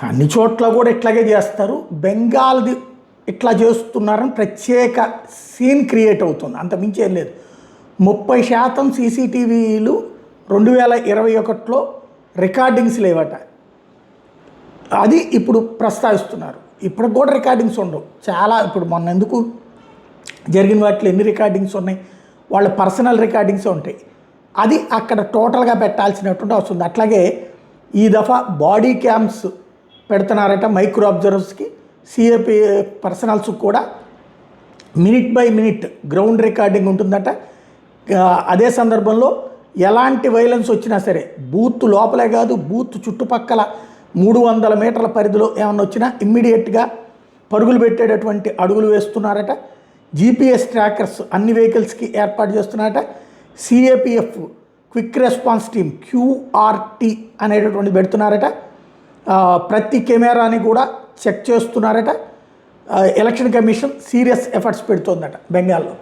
అన్ని చోట్ల కూడా ఇట్లాగే చేస్తారు. బెంగాల్ది ఇట్లా చేస్తున్నారని ప్రత్యేక సీన్ క్రియేట్ అవుతుంది, అంత మించి ఏం లేదు. 30% సీసీటీవీలు 2021లో రికార్డింగ్స్ లేవట. అది ఇప్పుడు ప్రస్తావిస్తున్నారు. ఇప్పుడు కూడా రికార్డింగ్స్ ఉండవు చాలా. ఇప్పుడు మొన్న ఎందుకు జరిగిన వాటిలో ఎన్ని రికార్డింగ్స్ ఉన్నాయి, వాళ్ళ పర్సనల్ రికార్డింగ్సే ఉంటాయి. అది అక్కడ టోటల్గా పెట్టాల్సినటువంటి వస్తుంది. అట్లాగే ఈ దఫా బాడీ క్యామ్స్ పెడుతున్నారట మైక్రో అబ్జర్వర్స్కి, సిఏపి పర్సనల్స్ కూడా minute by minute ground recording ఉంటుందట. అదే సందర్భంలో ఎలాంటి వైలెన్స్ వచ్చినా సరే బూత్ లోపలే కాదు, బూత్ చుట్టుపక్కల 300 మీటర్ల పరిధిలో ఏమన్నా వచ్చినా ఇమ్మీడియట్గా పరుగులు పెట్టేటటువంటి అడుగులు వేస్తున్నారట. జీపీఎస్ ట్రాకర్స్ అన్ని వెహికల్స్కి ఏర్పాటు చేస్తున్నారట. CAPF quick response team QRT అనేటటువంటి పెడుతున్నారట. ప్రతి కెమెరాని కూడా చెక్ చేస్తున్నారట. ఎలక్షన్ కమిషన్ సీరియస్ ఎఫర్ట్స్ పెడుతోందట బెంగాల్లో.